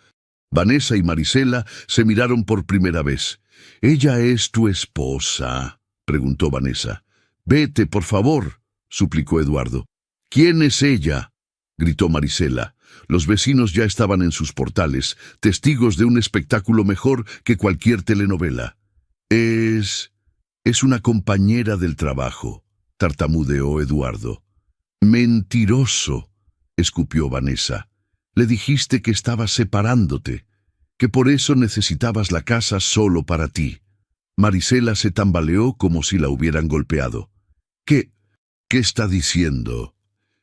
Vanessa y Marisela se miraron por primera vez. «¿Ella es tu esposa?», preguntó Vanessa. «Vete, por favor», suplicó Eduardo. «¿Quién es ella?», gritó Marisela. Los vecinos ya estaban en sus portales, testigos de un espectáculo mejor que cualquier telenovela. Es una compañera del trabajo», tartamudeó Eduardo. «Mentiroso», escupió Vanessa. «Le dijiste que estabas separándote, que por eso necesitabas la casa solo para ti». Marisela se tambaleó como si la hubieran golpeado. ¿Qué está diciendo?».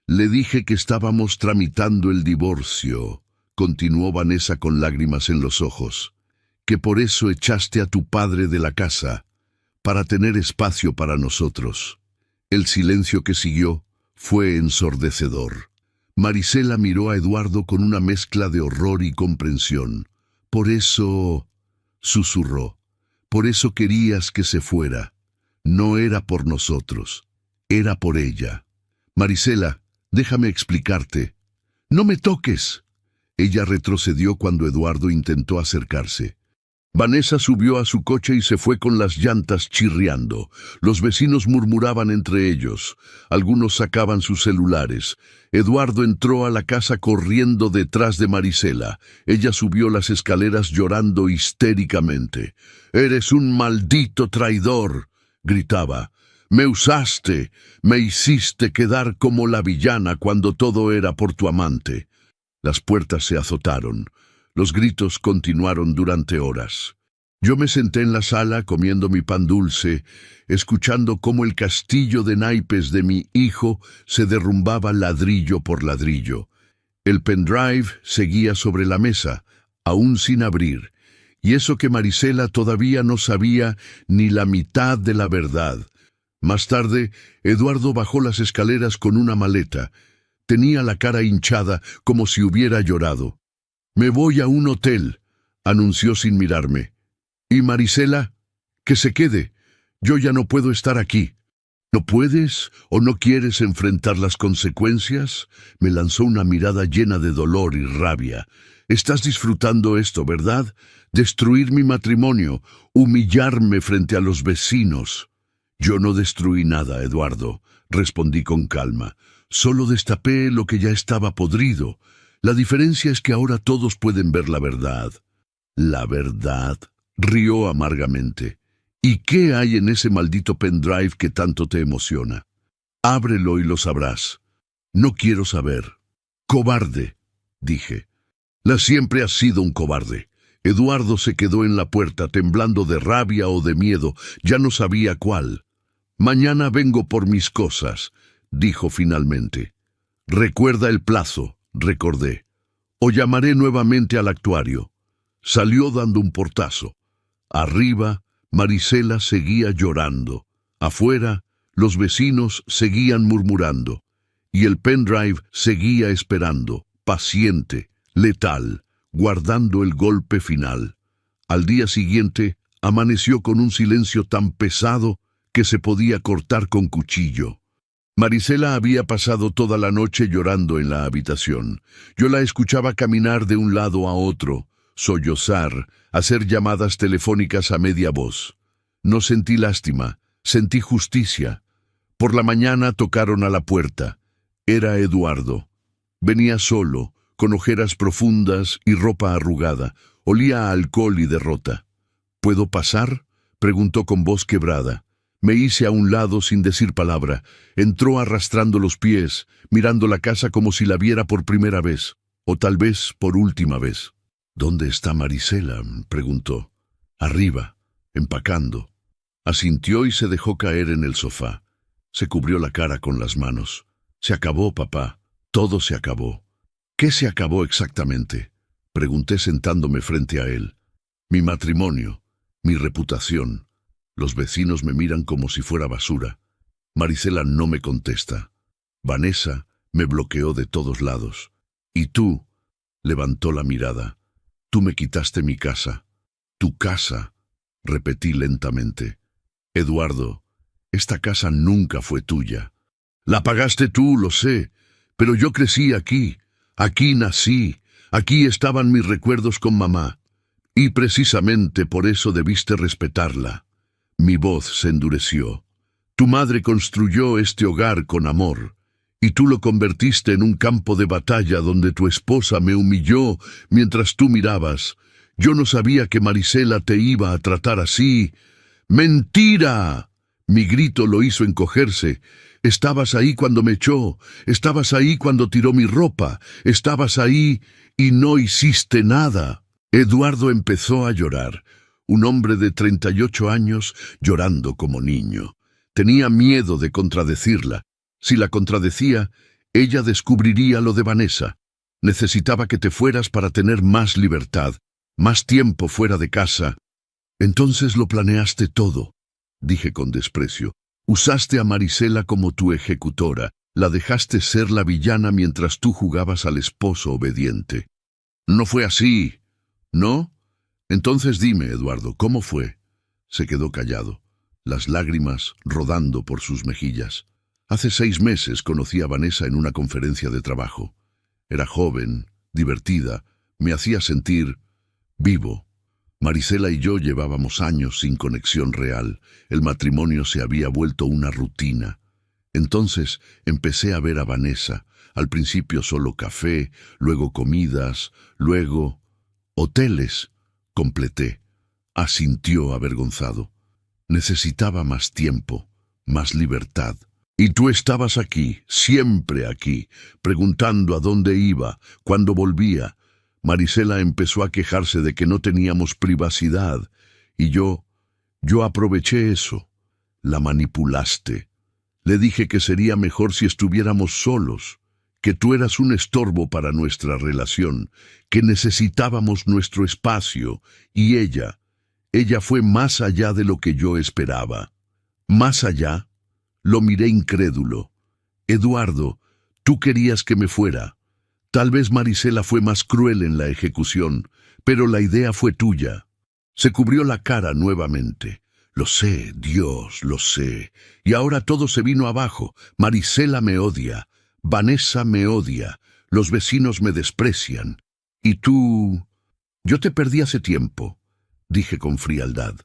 «Le dije que estábamos tramitando el divorcio», continuó Vanessa con lágrimas en los ojos, «que por eso echaste a tu padre de la casa, para tener espacio para nosotros». El silencio que siguió fue ensordecedor. Marisela miró a Eduardo con una mezcla de horror y comprensión. Por eso, susurró, por eso querías que se fuera. No era por nosotros, era por ella. Marisela, déjame explicarte. ¡No me toques! Ella retrocedió cuando Eduardo intentó acercarse. Vanessa subió a su coche y se fue con las llantas chirriando. Los vecinos murmuraban entre ellos. Algunos sacaban sus celulares. Eduardo entró a la casa corriendo detrás de Marisela. Ella subió las escaleras llorando histéricamente. «¡Eres un maldito traidor!», gritaba. «Me usaste, me hiciste quedar como la villana cuando todo era por tu amante». Las puertas se azotaron. Los gritos continuaron durante horas. Yo me senté en la sala comiendo mi pan dulce, escuchando cómo el castillo de naipes de mi hijo se derrumbaba ladrillo por ladrillo. El pendrive seguía sobre la mesa, aún sin abrir, y eso que Marisela todavía no sabía ni la mitad de la verdad. Más tarde, Eduardo bajó las escaleras con una maleta. Tenía la cara hinchada como si hubiera llorado. «Me voy a un hotel», anunció sin mirarme. «¿Y Marisela? Que se quede. Yo ya no puedo estar aquí». «¿No puedes o no quieres enfrentar las consecuencias?», me lanzó una mirada llena de dolor y rabia. «Estás disfrutando esto, ¿verdad? Destruir mi matrimonio, humillarme frente a los vecinos». «Yo no destruí nada, Eduardo», respondí con calma. «Solo destapé lo que ya estaba podrido. La diferencia es que ahora todos pueden ver la verdad». «¿La verdad?», rió amargamente. «¿Y qué hay en ese maldito pendrive que tanto te emociona? Ábrelo y lo sabrás». «No quiero saber». «Cobarde», dije. «La siempre has sido un cobarde». Eduardo se quedó en la puerta temblando de rabia o de miedo, ya no sabía cuál. «Mañana vengo por mis cosas», dijo finalmente. «Recuerda el plazo», recordé. «O llamaré nuevamente al actuario». Salió dando un portazo. Arriba, Marisela seguía llorando. Afuera, los vecinos seguían murmurando. Y el pendrive seguía esperando, paciente, letal, guardando el golpe final. Al día siguiente, amaneció con un silencio tan pesado que se podía cortar con cuchillo. Marisela había pasado toda la noche llorando en la habitación. Yo la escuchaba caminar de un lado a otro, sollozar, hacer llamadas telefónicas a media voz. No sentí lástima, sentí justicia. Por la mañana tocaron a la puerta. Era Eduardo. Venía solo, con ojeras profundas y ropa arrugada. Olía a alcohol y derrota. «¿Puedo pasar?», preguntó con voz quebrada. Me hice a un lado sin decir palabra. Entró arrastrando los pies, mirando la casa como si la viera por primera vez, o tal vez por última vez. «¿Dónde está Marisela?», preguntó. «Arriba, empacando». Asintió y se dejó caer en el sofá. Se cubrió la cara con las manos. «Se acabó, papá. Todo se acabó». «¿Qué se acabó exactamente?», pregunté sentándome frente a él. «Mi matrimonio, mi reputación». Los vecinos me miran como si fuera basura. Marisela no me contesta. Vanessa me bloqueó de todos lados. «¿Y tú?», levantó la mirada. «Tú me quitaste mi casa». «Tu casa», repetí lentamente. «Eduardo, esta casa nunca fue tuya. La pagaste tú, lo sé, pero yo crecí aquí. Aquí nací. Aquí estaban mis recuerdos con mamá. Y precisamente por eso debiste respetarla». Mi voz se endureció. «Tu madre construyó este hogar con amor, y tú lo convertiste en un campo de batalla donde tu esposa me humilló mientras tú mirabas. Yo no sabía que Marisela te iba a tratar así». «¡Mentira!». Mi grito lo hizo encogerse. «Estabas ahí cuando me echó, estabas ahí cuando tiró mi ropa, estabas ahí y no hiciste nada». Eduardo empezó a llorar. Un hombre de 38 años llorando como niño. Tenía miedo de contradecirla. Si la contradecía, ella descubriría lo de Vanessa. Necesitaba que te fueras para tener más libertad, más tiempo fuera de casa. «Entonces lo planeaste todo», dije con desprecio. «Usaste a Marisela como tu ejecutora. La dejaste ser la villana mientras tú jugabas al esposo obediente. No fue así, ¿no? Entonces dime, Eduardo, ¿cómo fue? Se quedó callado, las lágrimas rodando por sus mejillas. Hace 6 meses conocí a Vanessa en una conferencia de trabajo. Era joven, divertida, me hacía sentir vivo. Marisela y yo llevábamos años sin conexión real. El matrimonio se había vuelto una rutina. Entonces empecé a ver a Vanessa. Al principio solo café, luego comidas, luego hoteles. Completé. Asintió avergonzado. Necesitaba más tiempo, más libertad. Y tú estabas aquí, siempre aquí, preguntando a dónde iba, cuándo volvía. Marisela empezó a quejarse de que no teníamos privacidad, y yo aproveché eso. La manipulaste. Le dije que sería mejor si estuviéramos solos, que tú eras un estorbo para nuestra relación, que necesitábamos nuestro espacio, y ella fue más allá de lo que yo esperaba. ¿Más allá? Lo miré incrédulo. Eduardo, tú querías que me fuera. Tal vez Marisela fue más cruel en la ejecución, pero la idea fue tuya. Se cubrió la cara nuevamente. Lo sé, Dios, lo sé. Y ahora todo se vino abajo. Marisela me odia. Vanessa me odia. Los vecinos me desprecian. Y tú... Yo te perdí hace tiempo, dije con frialdad.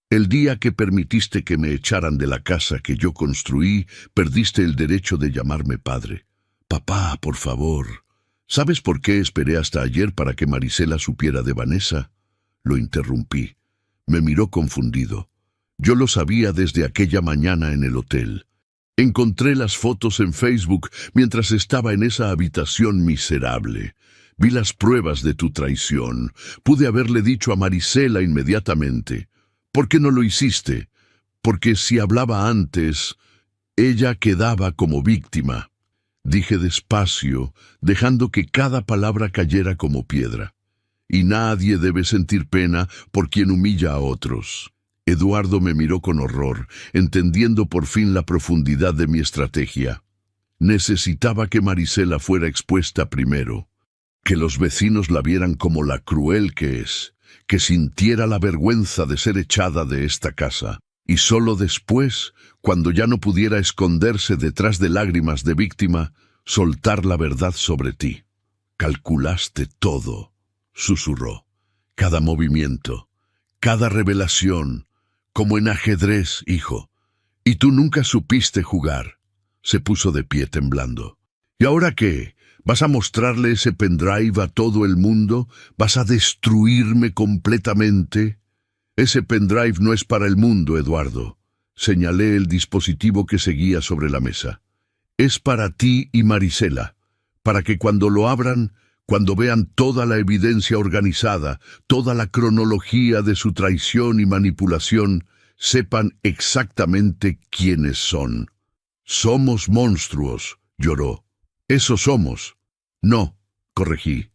El día que permitiste que me echaran de la casa que yo construí, perdiste el derecho de llamarme padre. Papá, por favor. ¿Sabes por qué esperé hasta ayer para que Marisela supiera de Vanessa? Lo interrumpí. Me miró confundido. Yo lo sabía desde aquella mañana en el hotel. Encontré las fotos en Facebook mientras estaba en esa habitación miserable. Vi las pruebas de tu traición. Pude haberle dicho a Marisela inmediatamente. ¿Por qué no lo hiciste? Porque si hablaba antes, ella quedaba como víctima. Dije despacio, dejando que cada palabra cayera como piedra. Y nadie debe sentir pena por quien humilla a otros. Eduardo me miró con horror, entendiendo por fin la profundidad de mi estrategia. Necesitaba que Marisela fuera expuesta primero, que los vecinos la vieran como la cruel que es, que sintiera la vergüenza de ser echada de esta casa, y solo después, cuando ya no pudiera esconderse detrás de lágrimas de víctima, soltar la verdad sobre ti. Calculaste todo, susurró, cada movimiento, cada revelación, como en ajedrez, hijo. Y tú nunca supiste jugar. Se puso de pie temblando. ¿Y ahora qué? ¿Vas a mostrarle ese pendrive a todo el mundo? ¿Vas a destruirme completamente? Ese pendrive no es para el mundo, Eduardo. Señalé el dispositivo que seguía sobre la mesa. Es para ti y Marisela, para que cuando lo abran, cuando vean toda la evidencia organizada, toda la cronología de su traición y manipulación, sepan exactamente quiénes son. Somos monstruos, lloró. Eso somos. No, corregí.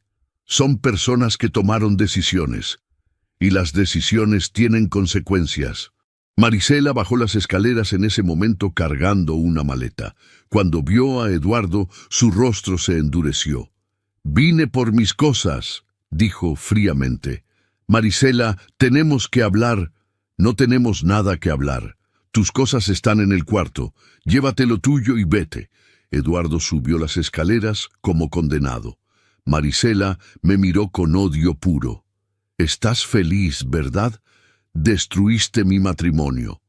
Son personas que tomaron decisiones. Y las decisiones tienen consecuencias. Marisela bajó las escaleras en ese momento cargando una maleta. Cuando vio a Eduardo, su rostro se endureció. «Vine por mis cosas», dijo fríamente. «Marisela, tenemos que hablar». «No tenemos nada que hablar. Tus cosas están en el cuarto. Llévate lo tuyo y vete». Eduardo subió las escaleras como condenado. Marisela me miró con odio puro. «Estás feliz, ¿verdad? Destruiste mi matrimonio».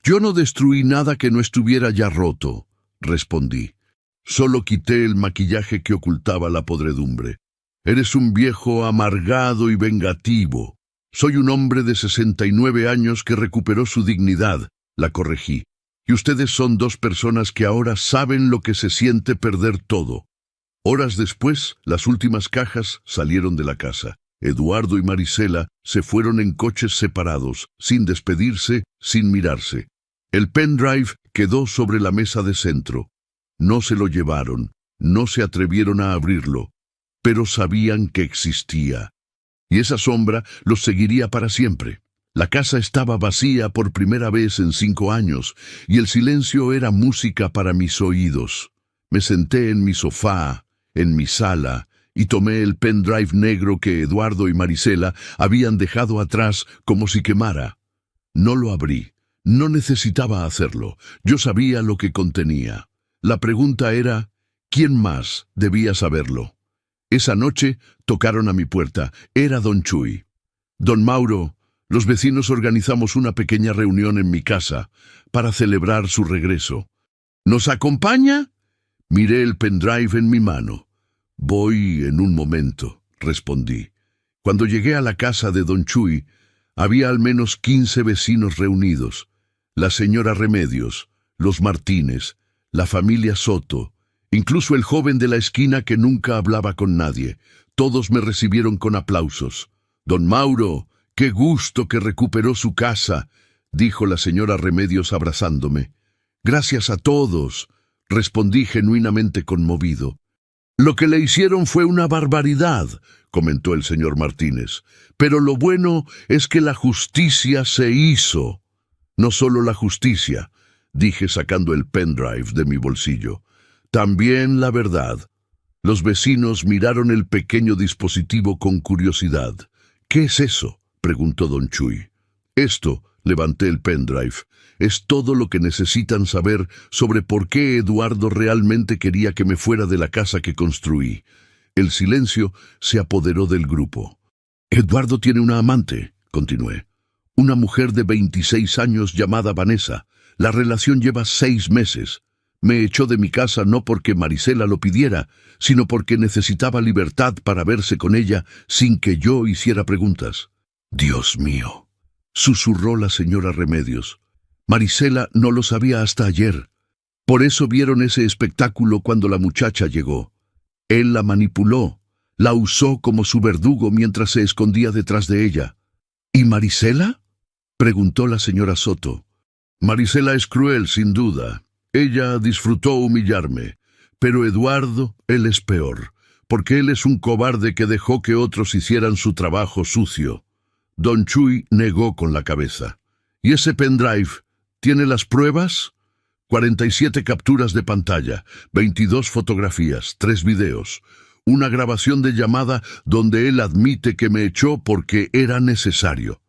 «Yo no destruí nada que no estuviera ya roto», respondí. «Solo quité el maquillaje que ocultaba la podredumbre. Eres un viejo amargado y vengativo. Soy un hombre de 69 años que recuperó su dignidad», la corregí. «Y ustedes son 2 personas que ahora saben lo que se siente perder todo». Horas después, las últimas cajas salieron de la casa. Eduardo y Marisela se fueron en coches separados, sin despedirse, sin mirarse. El pendrive quedó sobre la mesa de centro. No se lo llevaron, no se atrevieron a abrirlo, pero sabían que existía. Y esa sombra los seguiría para siempre. La casa estaba vacía por primera vez en 5 años, y el silencio era música para mis oídos. Me senté en mi sofá, en mi sala, y tomé el pendrive negro que Eduardo y Marisela habían dejado atrás como si quemara. No lo abrí. No necesitaba hacerlo. Yo sabía lo que contenía. La pregunta era, ¿quién más debía saberlo? Esa noche tocaron a mi puerta. Era don Chuy. Don Mauro, los vecinos organizamos una pequeña reunión en mi casa para celebrar su regreso. ¿Nos acompaña? Miré el pendrive en mi mano. Voy en un momento, respondí. Cuando llegué a la casa de don Chuy, había al menos 15 vecinos reunidos. La señora Remedios, los Martínez, la familia Soto, incluso el joven de la esquina que nunca hablaba con nadie. Todos me recibieron con aplausos. «Don Mauro, qué gusto que recuperó su casa», dijo la señora Remedios abrazándome. «Gracias a todos», respondí genuinamente conmovido. «Lo que le hicieron fue una barbaridad», comentó el señor Martínez, «pero lo bueno es que la justicia se hizo». «No solo la justicia», dije sacando el pendrive de mi bolsillo, «también la verdad». Los vecinos miraron el pequeño dispositivo con curiosidad. «¿Qué es eso?», preguntó don Chuy. «Esto», levanté el pendrive, «es todo lo que necesitan saber sobre por qué Eduardo realmente quería que me fuera de la casa que construí». El silencio se apoderó del grupo. «Eduardo tiene una amante», continué. «Una mujer de 26 años llamada Vanessa. La relación lleva 6 meses. Me echó de mi casa no porque Marisela lo pidiera, sino porque necesitaba libertad para verse con ella sin que yo hiciera preguntas». «Dios mío», susurró la señora Remedios. «Marisela no lo sabía hasta ayer. Por eso vieron ese espectáculo cuando la muchacha llegó. Él la manipuló, la usó como su verdugo mientras se escondía detrás de ella». «¿Y Marisela?», preguntó la señora Soto. «Marisela es cruel, sin duda. Ella disfrutó humillarme. Pero Eduardo, él es peor, porque él es un cobarde que dejó que otros hicieran su trabajo sucio». Don Chuy negó con la cabeza. «¿Y ese pendrive tiene las pruebas?» 47 capturas de pantalla, 22 fotografías, 3 videos, una grabación de llamada donde él admite que me echó porque era necesario.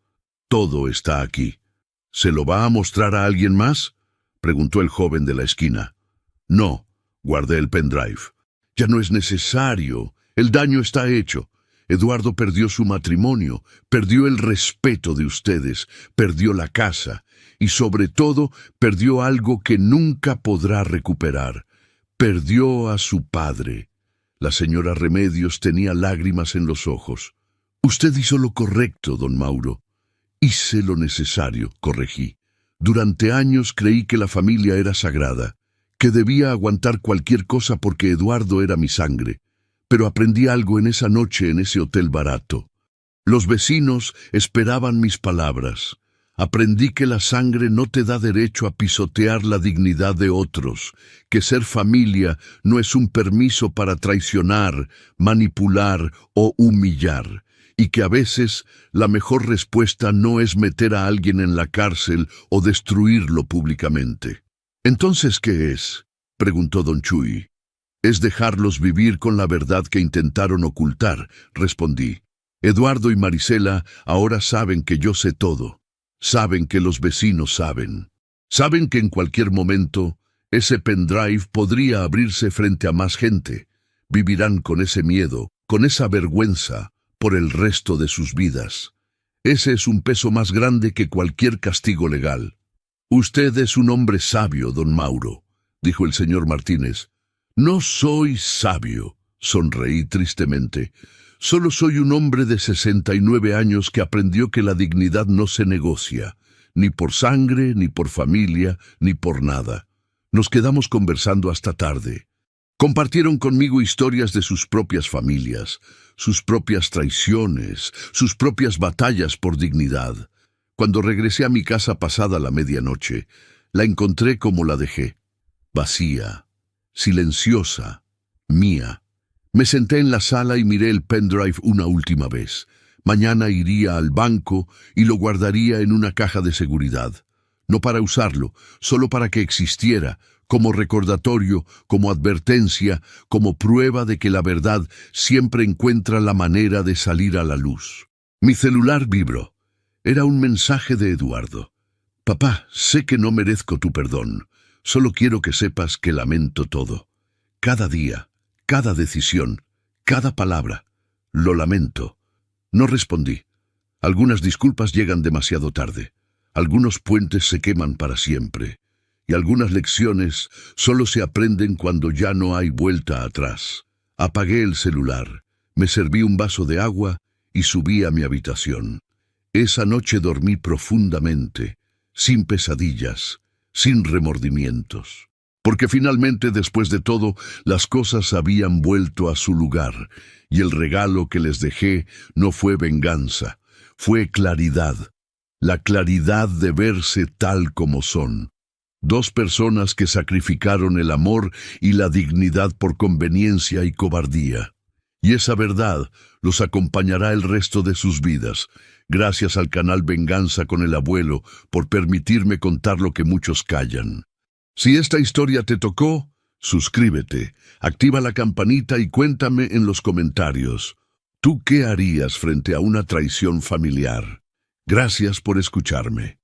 Todo está aquí. «¿Se lo va a mostrar a alguien más?», preguntó el joven de la esquina. «No», guardé el pendrive. «Ya no es necesario. El daño está hecho. Eduardo perdió su matrimonio, perdió el respeto de ustedes, perdió la casa y sobre todo perdió algo que nunca podrá recuperar. Perdió a su padre». La señora Remedios tenía lágrimas en los ojos. «Usted hizo lo correcto, don Mauro». «Hice lo necesario», corregí. «Durante años creí que la familia era sagrada, que debía aguantar cualquier cosa porque Eduardo era mi sangre. Pero aprendí algo en esa noche en ese hotel barato. Los vecinos esperaban mis palabras. Aprendí que la sangre no te da derecho a pisotear la dignidad de otros, que ser familia no es un permiso para traicionar, manipular o humillar, y que a veces la mejor respuesta no es meter a alguien en la cárcel o destruirlo públicamente». «¿Entonces qué es?», preguntó don Chuy. «Es dejarlos vivir con la verdad que intentaron ocultar», respondí. «Eduardo y Marisela ahora saben que yo sé todo. Saben que los vecinos saben. Saben que en cualquier momento ese pendrive podría abrirse frente a más gente. Vivirán con ese miedo, con esa vergüenza, por el resto de sus vidas. Ese es un peso más grande que cualquier castigo legal». «Usted es un hombre sabio, don Mauro», dijo el señor Martínez. «No soy sabio», sonreí tristemente. «Solo soy un hombre de 69 años que aprendió que la dignidad no se negocia, ni por sangre, ni por familia, ni por nada». Nos quedamos conversando hasta tarde. Compartieron conmigo historias de sus propias familias, sus propias traiciones, sus propias batallas por dignidad. Cuando regresé a mi casa pasada la medianoche, la encontré como la dejé, vacía, silenciosa, mía. Me senté en la sala y miré el pendrive una última vez. Mañana iría al banco y lo guardaría en una caja de seguridad. no para usarlo, solo para que existiera, como recordatorio, como advertencia, como prueba de que la verdad siempre encuentra la manera de salir a la luz. Mi celular vibró. Era un mensaje de Eduardo. Papá, sé que no merezco tu perdón. Solo quiero que sepas que lamento todo. Cada día, cada decisión, cada palabra. Lo lamento. No respondí. Algunas disculpas llegan demasiado tarde. Algunos puentes se queman para siempre. Y algunas lecciones solo se aprenden cuando ya no hay vuelta atrás. Apagué el celular, me serví un vaso de agua y subí a mi habitación. Esa noche dormí profundamente, sin pesadillas, sin remordimientos. Porque finalmente, después de todo, las cosas habían vuelto a su lugar, y el regalo que les dejé no fue venganza, fue claridad. La claridad de verse tal como son. Dos personas que sacrificaron el amor y la dignidad por conveniencia y cobardía. Y esa verdad los acompañará el resto de sus vidas. Gracias al canal Venganza con el Abuelo por permitirme contar lo que muchos callan. Si esta historia te tocó, suscríbete, activa la campanita y cuéntame en los comentarios. ¿Tú qué harías frente a una traición familiar? Gracias por escucharme.